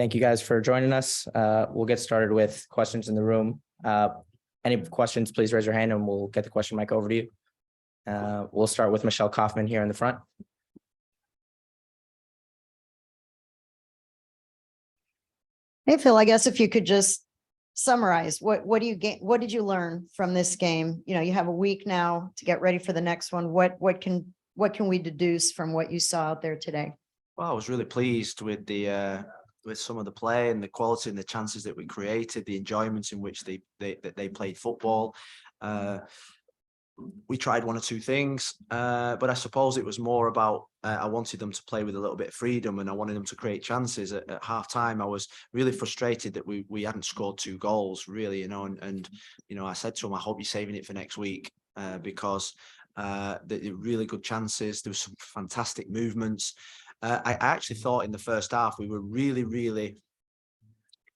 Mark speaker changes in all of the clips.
Speaker 1: Thank you guys for joining us. We'll get started with questions in the room. Any questions, please raise your hand and we'll get the question mic over to you. We'll start with Michelle Kaufman here in the front.
Speaker 2: Hey, Phil, I guess if you could just summarize, what do you get? What did you learn from this game? You know, you have a week now to get ready for the next one. What can we deduce from what you saw out there today?
Speaker 3: Well, I was really pleased with the with some of the play and the quality and the chances that we created, the enjoyments in which they played football. We tried one or two things, but I suppose it was more about I wanted them to play with a little bit of freedom and I wanted them to create chances. At half time, I was really frustrated that we hadn't scored 2 goals, really, and I said to them, I hope you're saving it for next week because the really good chances. There was some fantastic movements. I actually thought in the first half we were really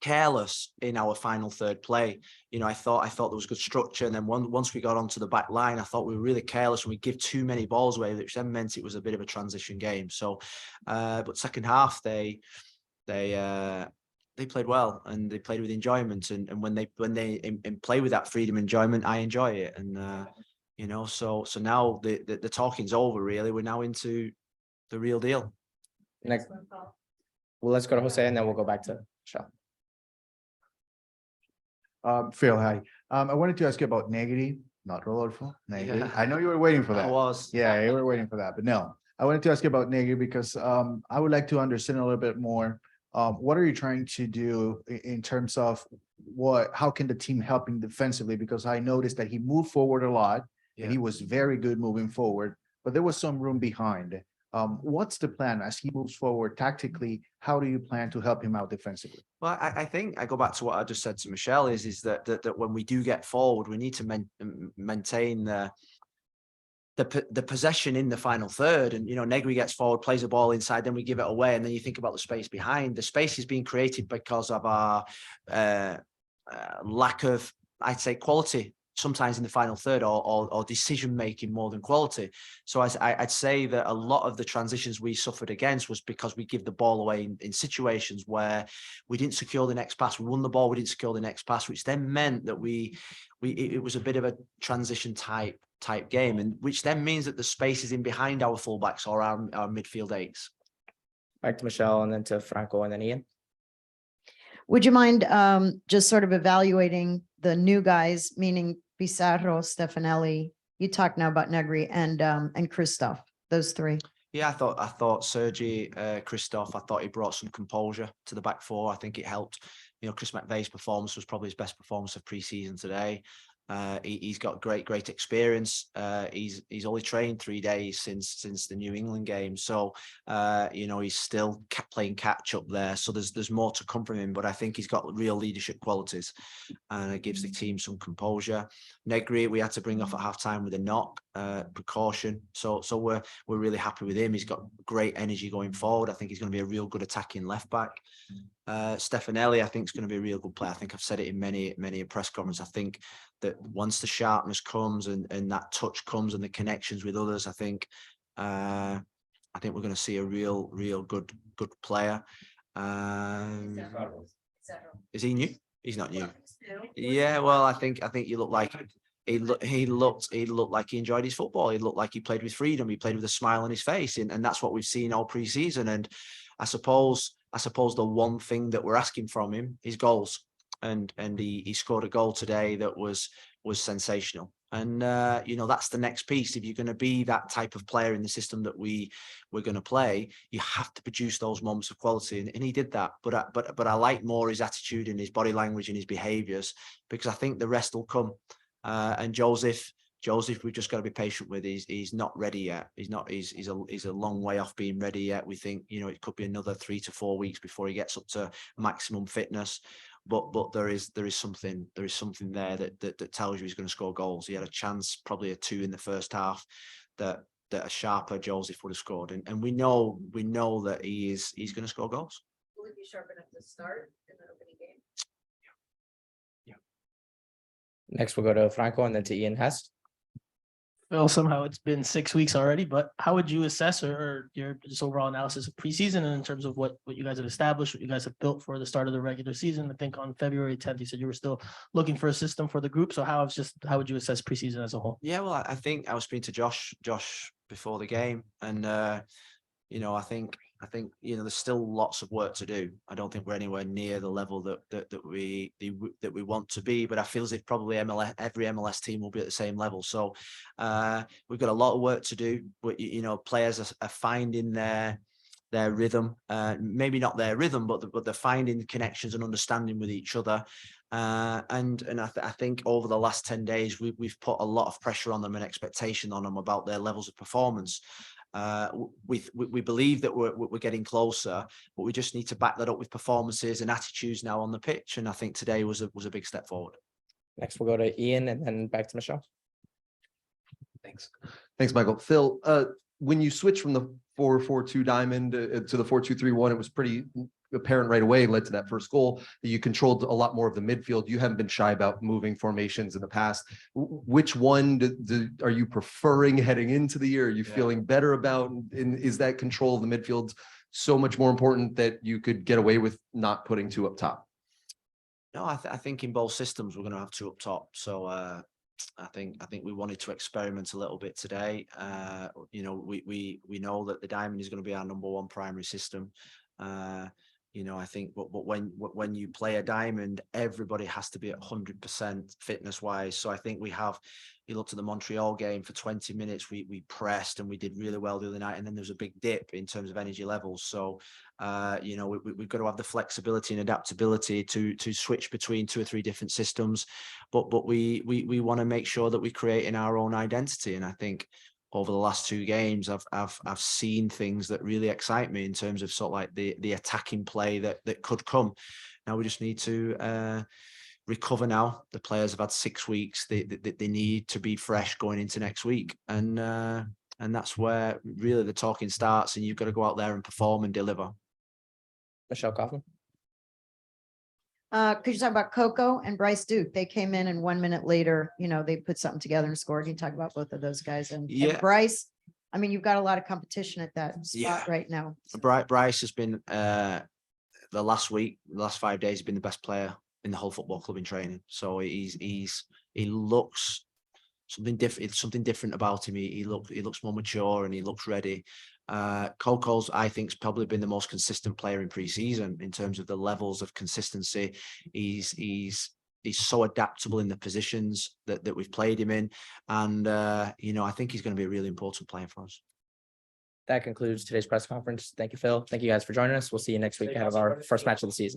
Speaker 3: careless in our final third play. I thought there was good structure, and then once we got onto the back line, I thought we were really careless and we give too many balls away, which then meant it was a bit of a transition game. So, but second half they played well and they played with enjoyment, and when they play with that freedom, enjoyment, I enjoy it, and so now the talking's over. Really, we're now into the real deal.
Speaker 1: Next, well, let's go to Jose and then we'll go back to Michelle.
Speaker 4: Phil, hi. I wanted to ask you about Negri, not Rodolfo. Negri.
Speaker 3: Yeah.
Speaker 4: I know you were waiting for that.
Speaker 3: I was.
Speaker 4: Yeah, you were waiting for that, but no. I wanted to ask you about Negri because I would like to understand a little bit more. What are you trying to do in terms of how can the team help him defensively? Because I noticed that he moved forward a lot and he was very good moving forward, but there was some room behind. What's the plan as he moves forward tactically? How do you plan to help him out defensively?
Speaker 3: Well, I think I go back to what I just said to Michelle is that when we do get forward, we need to maintain the possession in the final third. And, Negri gets forward, plays a ball inside, then we give it away. And then you think about the space behind. The space is being created because of our lack of, I'd say, quality sometimes in the final third or decision-making more than quality. So I'd say that a lot of the transitions we suffered against was because we give the ball away in situations where we didn't secure the next pass. We won the ball, we didn't secure the next pass, which then meant that it was a bit of a transition type game, and which then means that the space is in behind our fullbacks or our midfield eights.
Speaker 1: Back to Michelle and then to Franco and then Ian.
Speaker 2: Would you mind just sort of evaluating the new guys, meaning Pizarro, Stefanelli? You talked now about Negri and Christoph, those 3.
Speaker 3: Yeah, I thought Sergi, Christoph, I thought he brought some composure to the back 4. I think it helped. Chris McVeigh's performance was probably his best performance of pre-season today. He's got great experience. He's only trained 3 days since the New England game, so he's still playing catch up there. So there's more to come from him, but I think he's got real leadership qualities, and it gives the team some composure. Negri, we had to bring off at halftime with a knock, precaution. So we're really happy with him. He's got great energy going forward. I think he's going to be a real good attacking left back. Stefanelli, I think, is going to be a real good player. I think I've said it in many press conferences. I think that once the sharpness comes and that touch comes and the connections with others, I think we're going to see a real good player. Is he new? He's not new. Yeah, well, I think you look like he looked like he enjoyed his football. He looked like he played with freedom. He played with a smile on his face, and that's what we've seen all pre-season. And I suppose the one thing that we're asking from him is goals, and he scored a goal today that was sensational. And that's the next piece. If you're going to be that type of player in the system that we're going to play, you have to produce those moments of quality, and he did that. But I like more his attitude and his body language and his behaviours, because I think the rest will come. And Joseph, we've just got to be patient with. He's not ready yet. He's a long way off being ready yet. We think it could be another 3 to 4 weeks before he gets up to maximum fitness. But there is something there that tells you he's going to score goals. He had a chance, probably a 2 in the first half, that a sharper Joseph would have scored. And we know that he's going to score goals.
Speaker 5: Will he be sharp enough to start in the opening game?
Speaker 1: Next, we'll go to Franco and then to Ian Hess.
Speaker 6: Phil, somehow it's been 6 weeks already, but how would you assess or your just overall analysis of preseason and in terms of what you guys have established, what you guys have built for the start of the regular season? I think on February 10th, you said you were still looking for a system for the group. So how would you assess preseason as a whole?
Speaker 3: Yeah, well, I think I was speaking to Josh before the game, and I think there's still lots of work to do. I don't think we're anywhere near the level that we want to be, but I feel as if probably every MLS team will be at the same level. So we've got a lot of work to do. But players are finding their rhythm, maybe not their rhythm, but they're finding connections and understanding with each other. And I think over the last 10 days, we've put a lot of pressure on them and expectation on them about their levels of performance. We believe that we're getting closer, but we just need to back that up with performances and attitudes now on the pitch. And I think today was a big step forward.
Speaker 1: Next, we'll go to Ian and then back to Michelle.
Speaker 7: Thanks, Michael. Phil, when you switch from the 4-4-2 diamond to the 4-2-3-1, it was pretty apparent right away, led to that first goal, that you controlled a lot more of the midfield. You haven't been shy about moving formations in the past. Which one are you preferring heading into the year? Are you feeling better about? And is that control of the midfield so much more important that you could get away with not putting two up top?
Speaker 3: No, I think in both systems we're going to have two up top. So I think we wanted to experiment a little bit today. We know that the diamond is going to be our number one primary system. I think, but when you play a diamond, everybody has to be at 100% fitness wise. So I think you looked at the Montreal game for 20 minutes, we pressed and we did really well the other night. And then there was a big dip in terms of energy levels. So, we've got to have the flexibility and adaptability to switch between 2 or 3 different systems. But we want to make sure that we create in our own identity. And I think over the last 2 games, I've seen things that really excite me in terms of sort of like the attacking play that could come. Now we just need to recover now. The players have had 6 weeks. They need to be fresh going into next week. And that's where really the talking starts, and you've got to go out there and perform and deliver.
Speaker 1: Michelle Kaufman.
Speaker 2: Could you talk about Coco and Bryce Duke? They came in and 1 minute later, they put something together and scored. Can you talk about both of those guys? And Bryce, I mean, you've got a lot of competition at that spot right now.
Speaker 3: Bryce has been the last 5 days, he's been the best player in the whole football club in training. So he looks something different about him. He looks more mature and he looks ready. Coco's, I think, has probably been the most consistent player in pre-season in terms of the levels of consistency. He's so adaptable in the positions that we've played him in, and I think he's going to be a really important player for us.
Speaker 1: That concludes today's press conference. Thank you, Phil. Thank you guys for joining us. We'll see you next week ahead of our first match of the season.